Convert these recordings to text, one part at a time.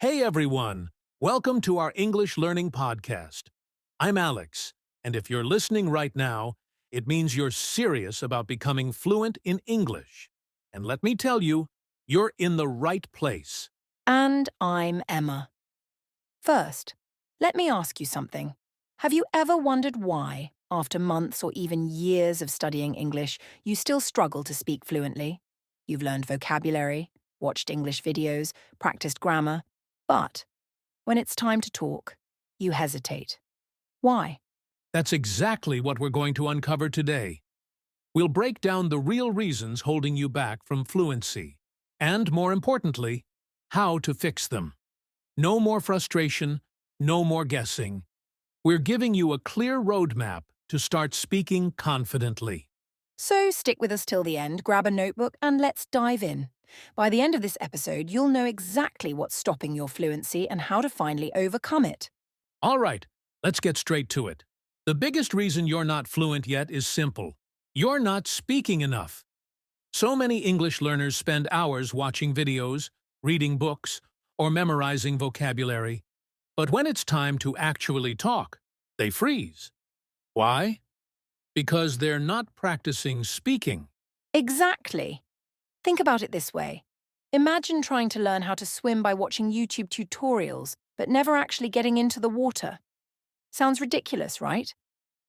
Hey everyone, welcome to our English Learning Podcast. I'm Alex, and if you're listening right now, it means you're serious about becoming fluent in English. And let me tell you, you're in the right place. And I'm Emma. First, let me ask you something. Have you ever wondered why, after months or even years of studying English, you still struggle to speak fluently? You've learned vocabulary, watched English videos, practiced grammar, but when it's time to talk, you hesitate. Why? That's exactly what we're going to uncover today. We'll break down the real reasons holding you back from fluency, and more importantly, how to fix them. No more frustration, no more guessing. We're giving you a clear roadmap to start speaking confidently. So stick with us till the end, grab a notebook, and let's dive in. By the end of this episode, you'll know exactly what's stopping your fluency and how to finally overcome it. All right, let's get straight to it. The biggest reason you're not fluent yet is simple. You're not speaking enough. So many English learners spend hours watching videos, reading books, or memorizing vocabulary. But when it's time to actually talk, they freeze. Why? Because they're not practicing speaking. Exactly. Think about it this way. Imagine trying to learn how to swim by watching YouTube tutorials, but never actually getting into the water. Sounds ridiculous, right?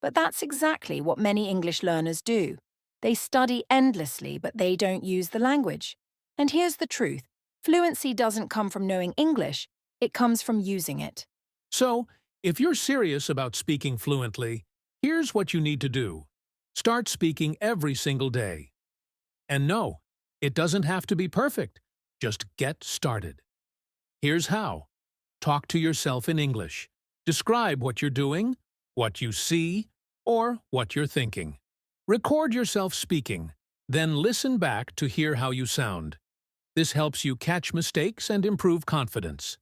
But that's exactly what many English learners do. They study endlessly, but they don't use the language. And here's the truth. Fluency doesn't come from knowing English, it comes from using it. So, if you're serious about speaking fluently, here's what you need to do. Start speaking every single day. And no, it doesn't have to be perfect. Just get started. Here's how. Talk to yourself in English. Describe what you're doing, what you see, or what you're thinking. Record yourself speaking, then listen back to hear how you sound. This helps you catch mistakes and improve confidence.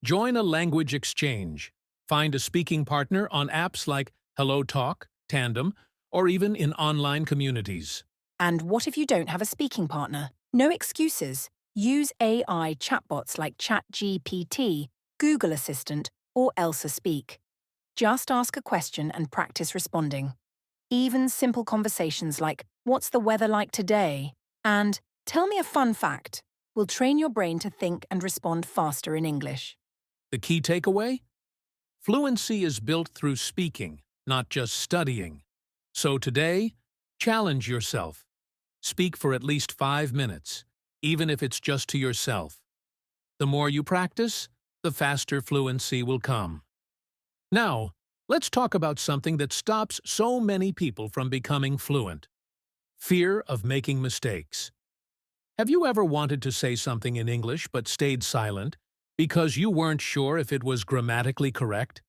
Join a language exchange. Find a speaking partner on apps like HelloTalk, Tandem, or even in online communities. And what if you don't have a speaking partner? No excuses. Use AI chatbots like ChatGPT, Google Assistant, or Elsa Speak. Just ask a question and practice responding. Even simple conversations like, "What's the weather like today?" and "Tell me a fun fact" will train your brain to think and respond faster in English. The key takeaway? Fluency is built through speaking, not just studying. So today, challenge yourself. Speak for at least 5 minutes, even if it's just to yourself. The more you practice, the faster fluency will come. Now, let's talk about something that stops so many people from becoming fluent. Fear of making mistakes. Have you ever wanted to say something in English but stayed silent because you weren't sure if it was grammatically correct?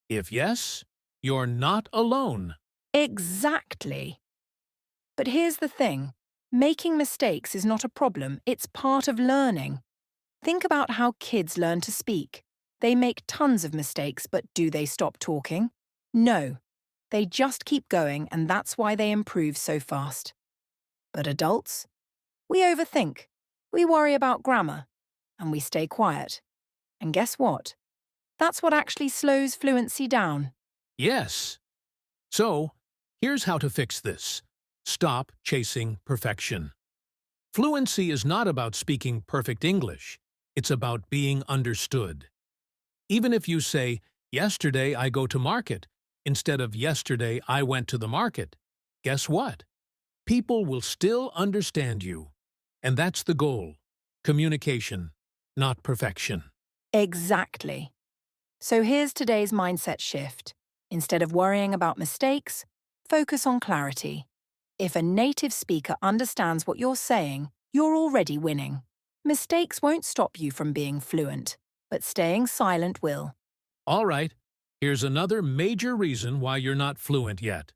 If yes, you're not alone. Exactly. But here's the thing. Making mistakes is not a problem, it's part of learning. Think about how kids learn to speak. They make tons of mistakes, but do they stop talking? No. They just keep going, and that's why they improve so fast. But adults? We overthink. We worry about grammar. And we stay quiet. And guess what? That's what actually slows fluency down. Yes. So, here's how to fix this. Stop chasing perfection. Fluency is not about speaking perfect English. It's about being understood. Even if you say, "Yesterday I go to market," instead of "Yesterday I went to the market," guess what? People will still understand you. And that's the goal. Communication, not perfection. Exactly. So here's today's mindset shift. Instead of worrying about mistakes, focus on clarity. If a native speaker understands what you're saying, you're already winning. Mistakes won't stop you from being fluent, but staying silent will. All right, here's another major reason why you're not fluent yet.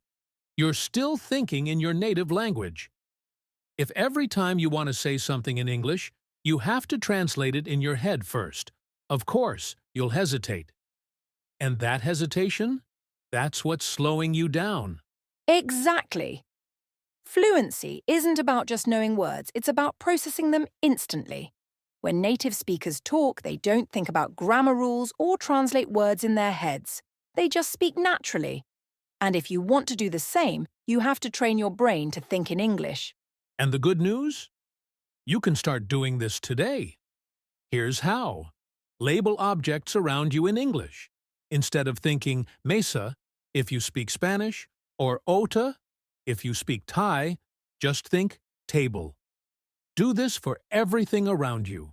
You're still thinking in your native language. If every time you want to say something in English, you have to translate it in your head first, of course, you'll hesitate. And that hesitation? That's what's slowing you down. Exactly. Fluency isn't about just knowing words, it's about processing them instantly. When native speakers talk, they don't think about grammar rules or translate words in their heads. They just speak naturally. And if you want to do the same, you have to train your brain to think in English. And the good news? You can start doing this today. Here's how. Label objects around you in English. Instead of thinking mesa if you speak Spanish or ota if you speak Thai, just think table. Do this for everything around you.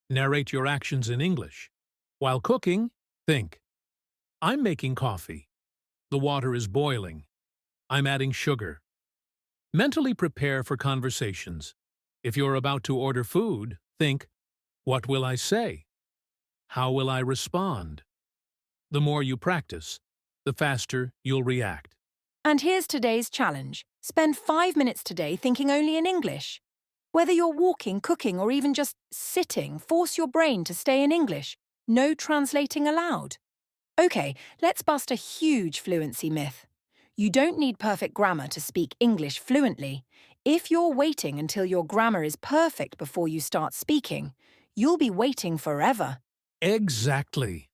Narrate your actions in English. While cooking, think, I'm making coffee. The water is boiling. I'm adding sugar. Mentally prepare for conversations. If you're about to order food, think, what will I say? How will I respond? The more you practice, the faster you'll react. And here's today's challenge. Spend 5 minutes today thinking only in English. Whether you're walking, cooking, or even just sitting, force your brain to stay in English. No translating allowed. Okay, let's bust a huge fluency myth. You don't need perfect grammar to speak English fluently. If you're waiting until your grammar is perfect before you start speaking, you'll be waiting forever. Exactly.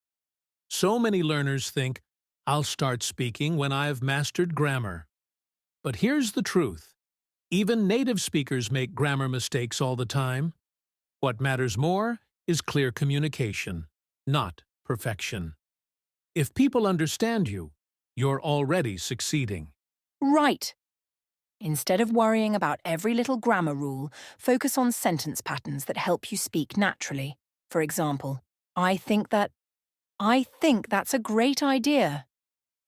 So many learners think, I'll start speaking when I've mastered grammar. But here's the truth. Even native speakers make grammar mistakes all the time. What matters more is clear communication, not perfection. If people understand you, you're already succeeding. Right. Instead of worrying about every little grammar rule, focus on sentence patterns that help you speak naturally. For example, I think that's a great idea.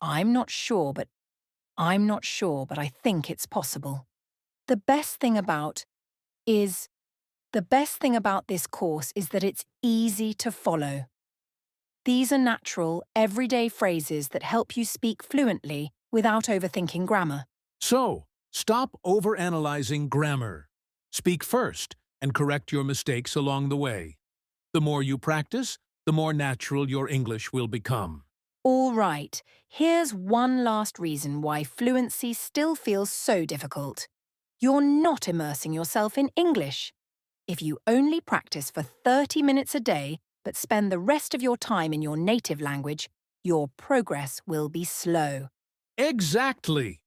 I'm not sure, but I think it's possible. The best thing about this course is that it's easy to follow. These are natural, everyday phrases that help you speak fluently without overthinking grammar. So, stop overanalyzing grammar. Speak first and correct your mistakes along the way. The more you practice, the more natural your English will become. All right, here's one last reason why fluency still feels so difficult. You're not immersing yourself in English. If you only practice for 30 minutes a day, but spend the rest of your time in your native language, your progress will be slow. Exactly.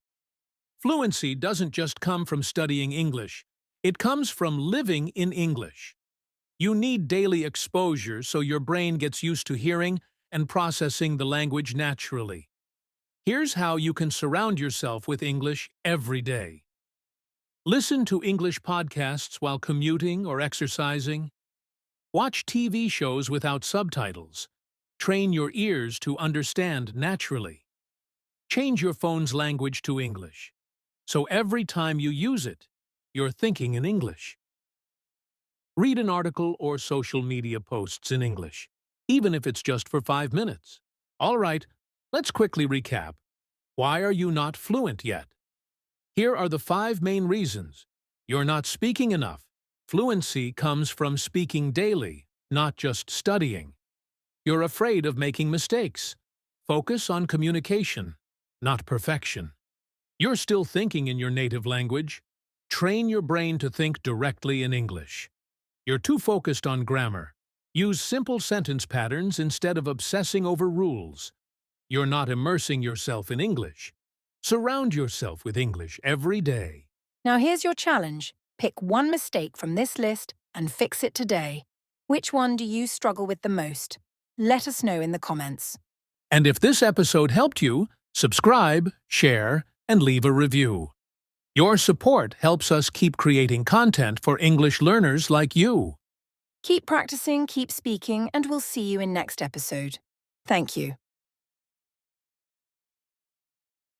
Fluency doesn't just come from studying English. It comes from living in English. You need daily exposure so your brain gets used to hearing and processing the language naturally. Here's how you can surround yourself with English every day. Listen to English podcasts while commuting or exercising. Watch TV shows without subtitles. Train your ears to understand naturally. Change your phone's language to English. So every time you use it, you're thinking in English. Read an article or social media posts in English, even if it's just for 5 minutes. All right, let's quickly recap. Why are you not fluent yet? Here are the 5 main reasons. You're not speaking enough. Fluency comes from speaking daily, not just studying. You're afraid of making mistakes. Focus on communication, not perfection. You're still thinking in your native language. Train your brain to think directly in English. You're too focused on grammar. Use simple sentence patterns instead of obsessing over rules. You're not immersing yourself in English. Surround yourself with English every day. Now here's your challenge. Pick one mistake from this list and fix it today. Which one do you struggle with the most? Let us know in the comments. And if this episode helped you, subscribe, share, and leave a review. Your support helps us keep creating content for English learners like you. Keep practicing, keep speaking, and we'll see you in next episode. Thank you.